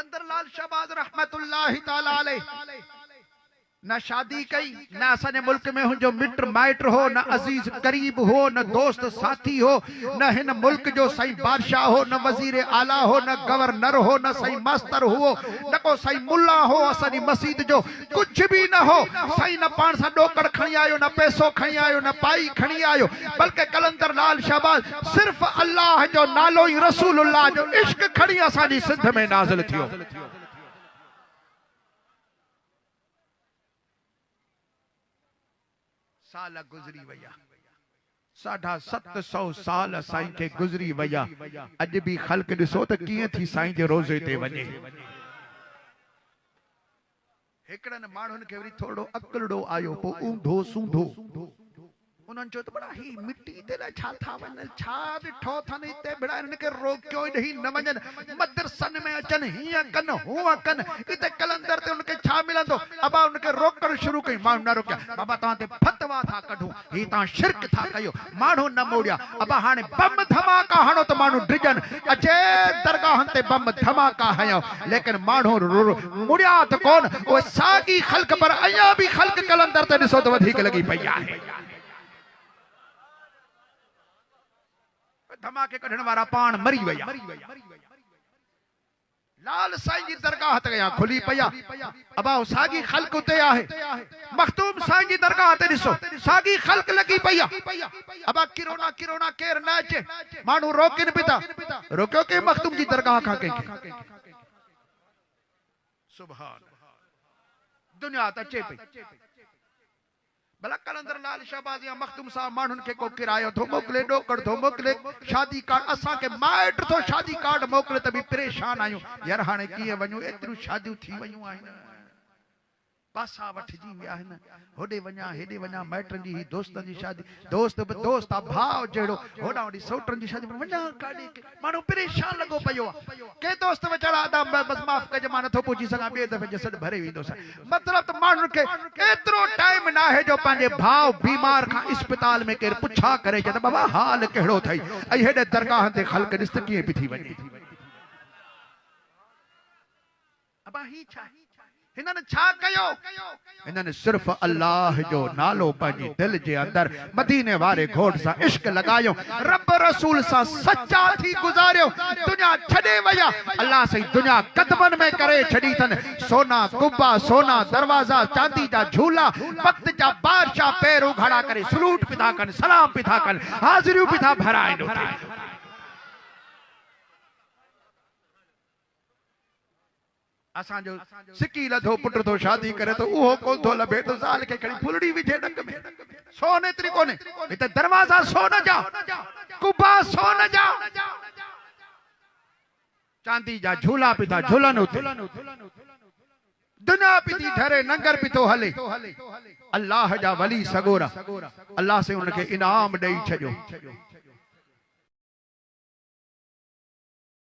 कलंदर लाल शहबाज रहमतुल्लाहि ताला अलैह न शादी कई, न असांजे मुल्क में हुनजो मिट माइट हो, न अजीज करीब हो, न दोस्त साथी हो, न हिन मुल्क जो सही बादशाह हो, न वजीर आला हो, न गवर्नर हो, न सही मास्टर हो, न को सही मुल्ला हो असांजी मस्जिद जो, कुछ भी न हो सही। न पाण सां ॾोकड़ खणी आयो, न पैसो खणी आयो, न पाई खणी आयो, बल्कि कलंदर लाल शहबाज सिर्फ अल्लाह जो नालो ई रसूलुल्लाह जो इश्क खणी असांजी सिंध में नाज़िल थियो। साल गुजरी वया, 750 साल साईं के गुजरी वया। अज भी खल्क ॾिसो त कीअं थी साईं जे रोज़े ते वञे। हिकड़नि माण्हुनि खे वरी थोड़ो अकलड़ो आयो, पोइ ऊंधो सूंधो उन्हनि चयो त बड़ा ही मिट्टी ते छा था वञनि, छा ॾिठो अथनि हिते बिड़ा, इनखे रोकियो ही न वञनि, मदरसन में अचनि, हीअं कनि हूअं कनि, हिते कलंदर ते उनखे छा मिलंदो। अबा उनखे रोकण शुरू कई, माण्हू न रोकिया। बाबा तव्हां ते फतवा था कढूं, ही तव्हां शिरक था कयो, माण्हू न मोड़िया। अबा हाणे बम धमाका हणो त माण्हू डिॼनि, अचे दरगाहनि ते बम धमाका हयो, लेकिन माण्हू मुड़िया त कोन। उहे साॻी ख़ल्क, पर अञा बि ख़ल्क कलंदर ते ॾिसो त वधीक लॻी पई आहे। धमाके कढण वारा पाण मरी वया। लाल साईं जी दरगाह ते यहाँ खुली पया। अबा सागी खल्क उते आहे, मखतूम साईं जी दरगाह ते ॾिसो सागी खल्क लगी पया। अबा किरोना किरोना केर न अचे, माण्हू रोकिन पिता, रोकियो के मखतूम जी दरगाह खां कंहिंखे। सुभान दुनिया त अचे पई। भला कलंदर लाल शहबाज या मखदूम साहब माण्हुनि खे को किरायो थो मोकिले, ॾोकड़ थो मोकिले, शादी कार्ड असांखे माइट थो शादी कार्ड मोकिले त बि परेशान आहियूं। यार हाणे कीअं वञूं, एतिरियूं शादियूं थी वयूं आहिनि, पासा वठिजी विया आहिनि, होॾे वञा हेॾे वञा, माइटनि जी दोस्तनि जी शादी, दोस्त बि दोस्त आहे, भाउ जहिड़ो, होॾां होॾी सौटनि जी शादी, वञा काॾे, माण्हू परेशान लॻो पियो आहे। के दोस्त वीचारा आदा बसि माफ़ कजे, मां नथो पहुची सघां, ॿिए दफ़े जसद भरे वेंदुसि। मतिलबु त माण्हुनि खे एतिरो टाइम न आहे जो पंहिंजे भाउ बीमार खां इस्पताल में केरु पुछा करे चए त बाबा हाल कहिड़ो अथई, ऐं हेॾे दरगाहनि ते ख़ल्क ॾिस त कीअं पई थी वञे। अबा ही छा, हिननि छा कयो? हिननि सिर्फ अल्लाह जो नालो पंहिंजी दिल जे अंदर मदीने वारे घोट सां इश्क लगायो, रब रसूल सां सच्चा थी गुज़ारियो, दुनिया छॾे वया। अल्लाह सही दुनिया कदमनि में करे छॾी अथनि। सोना कुब्बा, सोना दरवाजा, चांदी जा झूला, वक्त जा बादशाह पैर उघाड़ा करे सलूट पिता कनि, सलाम पिता कनि, हाज़िरियूं पिता भराइनि उते। असांजो सिकी लधो पुट तो शादी करे तो उहो कोन थो लभे तो ज़ाल खे खणी फुलड़ी विझे नक में। सोन एतिरी कोन्हे, हिते दरवाज़ा सोन जा, कुब्बा सोन जा, चांदी जा झूला पिता झूलन उते, दुनिया पी थी ठहरे, नंगर पी थो हले। अल्लाह जा वली सगोरा, अल्लाह से उनखे इनाम ॾेई छॾियो।